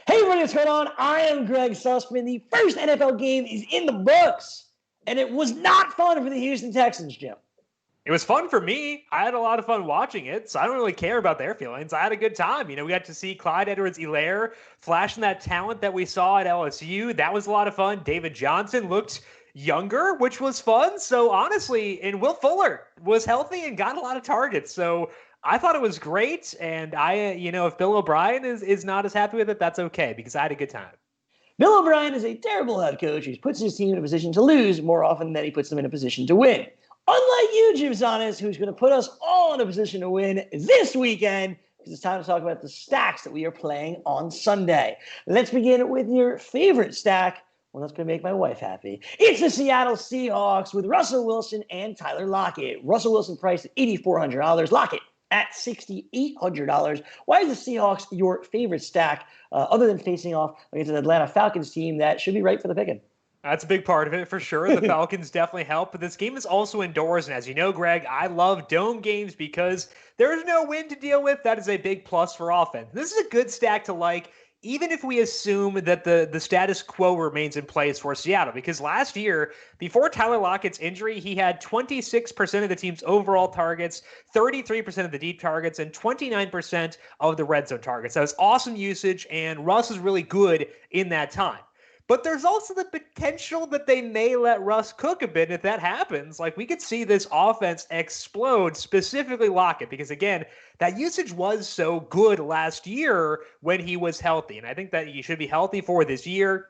Hey everybody, what's going on? I am Gregg Sussman. The first NFL game is in the books, and it was not fun for the Houston Texans, Jim. It was fun for me. I had a lot of fun watching it, so I don't really care about their feelings. I had a good time. We got to see Clyde Edwards-Helaire flashing that talent that we saw at LSU. That was a lot of fun. David Johnson looked younger, which was fun. So honestly, and Will Fuller was healthy and got a lot of targets. So I thought it was great. And if Bill O'Brien is not as happy with it, that's okay because I had a good time. Bill O'Brien is a terrible head coach. He puts his team in a position to lose more often than he puts them in a position to win. Unlike you, Jim Zonis, who's going to put us all in a position to win this weekend, because it's time to talk about the stacks that we are playing on Sunday. Let's begin with your favorite stack. Well, that's going to make my wife happy. It's the Seattle Seahawks with Russell Wilson and Tyler Lockett. Russell Wilson priced at $8,400. Lockett at $6,800. Why is the Seahawks your favorite stack, other than facing off against an Atlanta Falcons team that should be right for the picking? That's a big part of it for sure. The Falcons definitely help, but this game is also indoors. And as you know, Greg, I love dome games because there's no wind to deal with. That is a big plus for offense. This is a good stack to like, even if we assume that the status quo remains in place for Seattle. Because last year, before Tyler Lockett's injury, he had 26% of the team's overall targets, 33% of the deep targets, and 29% of the red zone targets. That was awesome usage, and Russ is really good in that time. But there's also the potential that they may let Russ cook a bit. And if that happens, we could see this offense explode, specifically Lockett, because again, that usage was so good last year when he was healthy. And I think that he should be healthy for this year.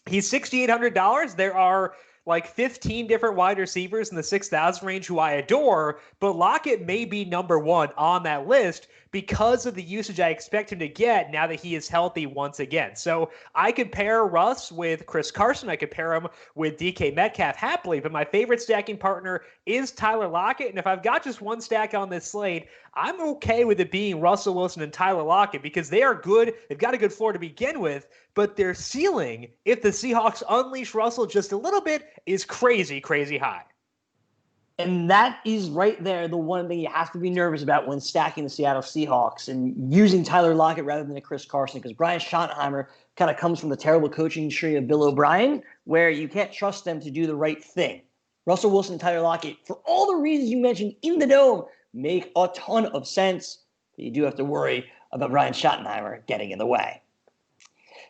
He's $6,800. There are 15 different wide receivers in the 6,000 range who I adore, but Lockett may be number one on that list because of the usage I expect him to get now that he is healthy once again. So I could pair Russ with Chris Carson. I could pair him with DK Metcalf happily, but my favorite stacking partner is Tyler Lockett. And if I've got just one stack on this slate, I'm okay with it being Russell Wilson and Tyler Lockett because they are good. They've got a good floor to begin with, but their ceiling, if the Seahawks unleash Russell just a little bit, is crazy, crazy high. And that is right there the one thing you have to be nervous about when stacking the Seattle Seahawks and using Tyler Lockett rather than a Chris Carson, because Brian Schottenheimer kind of comes from the terrible coaching tree of Bill O'Brien, where you can't trust them to do the right thing. Russell Wilson and Tyler Lockett, for all the reasons you mentioned in the dome, make a ton of sense, but you do have to worry about Brian Schottenheimer getting in the way.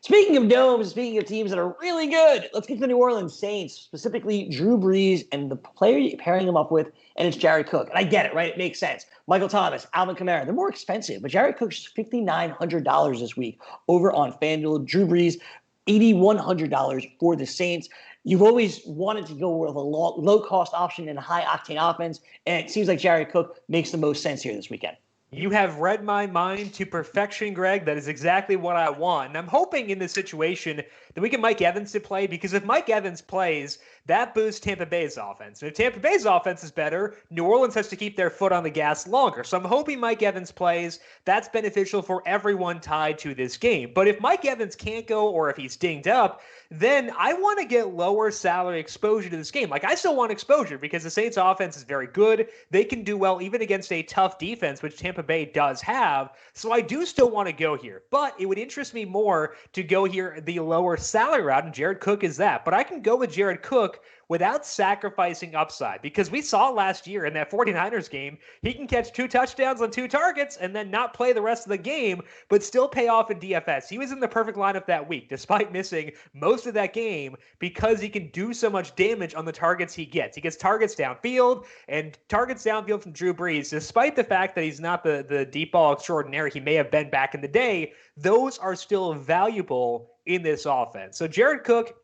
Speaking of domes, speaking of teams that are really good, let's get to the New Orleans Saints, specifically Drew Brees and the player you're pairing him up with, and it's Jared Cook. And I get it, right? It makes sense. Michael Thomas, Alvin Kamara, they're more expensive, but Jared Cook's $5,900 this week over on FanDuel. Drew Brees, $8,100 for the Saints. You've always wanted to go with a low-cost option and a high-octane offense, and it seems like Jared Cook makes the most sense here this weekend. You have read my mind to perfection, Greg. That is exactly what I want. And I'm hoping in this situation that we get Mike Evans to play, because if Mike Evans plays, that boosts Tampa Bay's offense. And if Tampa Bay's offense is better, New Orleans has to keep their foot on the gas longer. So I'm hoping Mike Evans plays. That's beneficial for everyone tied to this game. But if Mike Evans can't go, or if he's dinged up, then I want to get lower salary exposure to this game. I still want exposure because the Saints offense is very good. They can do well even against a tough defense, which Tampa Bay does have. So I do still want to go here, but it would interest me more to go here the lower salary route, and Jared Cook is that. But I can go with Jared Cook without sacrificing upside, because we saw last year in that 49ers game, he can catch 2 touchdowns on 2 targets and then not play the rest of the game, but still pay off in DFS. He was in the perfect lineup that week, despite missing most of that game, because he can do so much damage on the targets he gets. He gets targets downfield and targets downfield from Drew Brees, despite the fact that he's not the deep ball extraordinaire he may have been back in the day. Those are still valuable in this offense. So Jared Cook,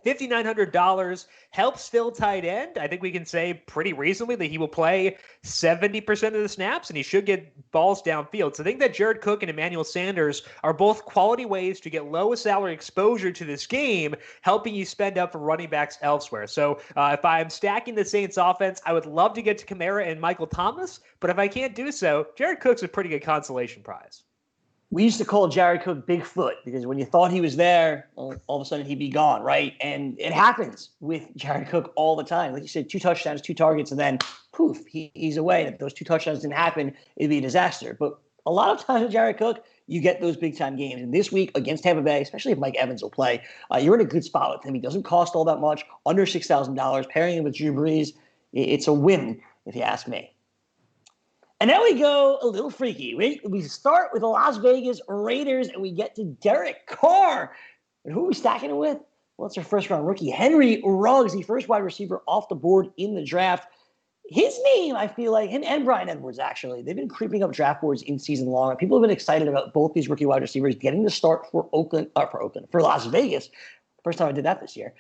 $5,900, helps fill tight end. I think we can say pretty reasonably that he will play 70% of the snaps, and he should get balls downfield. So I think that Jared Cook and Emmanuel Sanders are both quality ways to get low salary exposure to this game, helping you spend up for running backs elsewhere. So if I'm stacking the Saints offense, I would love to get to Kamara and Michael Thomas, but if I can't do so, Jared Cook's a pretty good consolation prize. We used to call Jared Cook Bigfoot because when you thought he was there, all of a sudden he'd be gone, right? And it happens with Jared Cook all the time. Like you said, 2 touchdowns, 2 targets, and then poof, he's away. And if those 2 touchdowns didn't happen, it'd be a disaster. But A lot of times with Jared Cook, you get those big-time games. And this week against Tampa Bay, especially if Mike Evans will play, you're in a good spot with him. He doesn't cost all that much, under $6,000. Pairing him with Drew Brees, it's a win, if you ask me. And now we go a little freaky. We start with the Las Vegas Raiders, and we get to Derek Carr. And who are we stacking it with? Well, it's our first-round rookie, Henry Ruggs, the first wide receiver off the board in the draft. His name, I feel like, him and Bryan Edwards, actually, they've been creeping up draft boards in season long. People have been excited about both these rookie wide receivers getting the start for Las Vegas. First time I did that this year.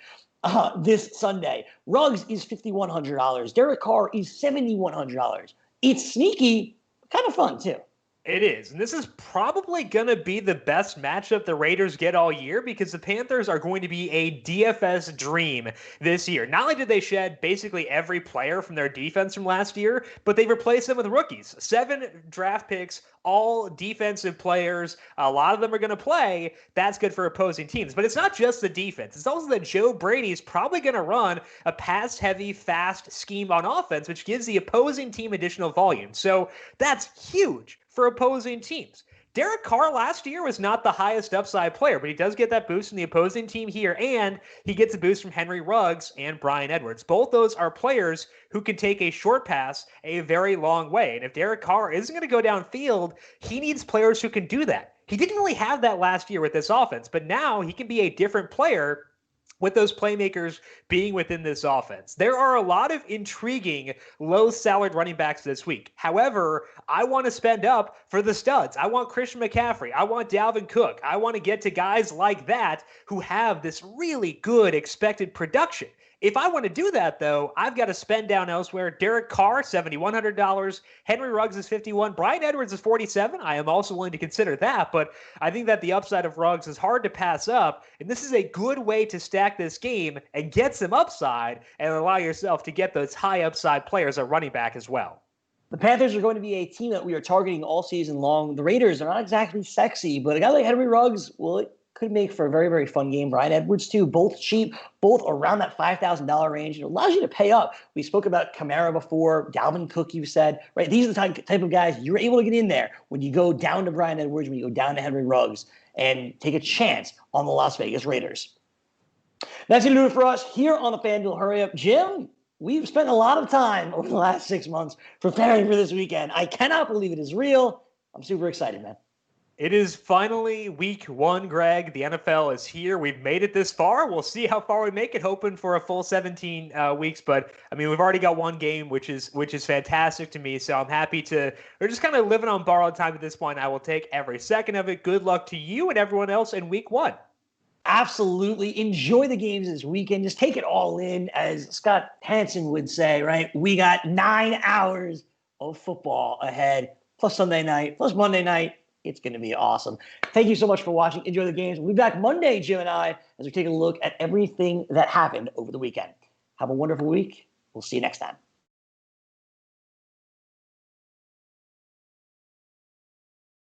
This Sunday. Ruggs is $5,100. Derek Carr is $7,100. It's sneaky, kind of fun, too. It is. And this is probably going to be the best matchup the Raiders get all year because the Panthers are going to be a DFS dream this year. Not only did they shed basically every player from their defense from last year, but they replaced them with rookies. 7 draft picks, all defensive players. A lot of them are going to play. That's good for opposing teams. But it's not just the defense. It's also that Joe Brady's probably going to run a pass-heavy, fast scheme on offense, which gives the opposing team additional volume. So that's huge for opposing teams. Derek Carr last year was not the highest upside player, but he does get that boost from the opposing team here, and he gets a boost from Henry Ruggs and Bryan Edwards. Both those are players who can take a short pass a very long way. And if Derek Carr isn't going to go downfield, he needs players who can do that. He didn't really have that last year with this offense, but now he can be a different player with those playmakers being within this offense. There are a lot of intriguing low-salaried running backs this week. However, I want to spend up for the studs. I want Christian McCaffrey. I want Dalvin Cook. I want to get to guys like that who have this really good expected production. If I want to do that, though, I've got to spend down elsewhere. Derek Carr, $7,100. Henry Ruggs is $51. Bryan Edwards is $47. I am also willing to consider that, but I think that the upside of Ruggs is hard to pass up, and this is a good way to stack this game and get some upside and allow yourself to get those high upside players at running back as well. The Panthers are going to be a team that we are targeting all season long. The Raiders are not exactly sexy, but a guy like Henry Ruggs, well, it could make for a very, very fun game. Bryan Edwards, too, both cheap, both around that $5,000 range. It allows you to pay up. We spoke about Kamara before, Dalvin Cook, you said, right? These are the type of guys you're able to get in there when you go down to Bryan Edwards, when you go down to Henry Ruggs, and take a chance on the Las Vegas Raiders. That's going to do it for us here on the FanDuel Hurry Up. Jim, we've spent a lot of time over the last 6 months preparing for this weekend. I cannot believe it is real. I'm super excited, man. It is finally week 1, Greg. The NFL is here. We've made it this far. We'll see how far we make it, hoping for a full 17 weeks. But, I mean, we've already got one game, which is fantastic to me. So I'm happy we're just kind of living on borrowed time at this point. I will take every second of it. Good luck to you and everyone else in week 1. Absolutely. Enjoy the games this weekend. Just take it all in. As Scott Hansen would say, right? We got 9 hours of football ahead, plus Sunday night, plus Monday night. It's going to be awesome. Thank you so much for watching. Enjoy the games. We'll be back Monday, Jim and I, as we take a look at everything that happened over the weekend. Have a wonderful week. We'll see you next time.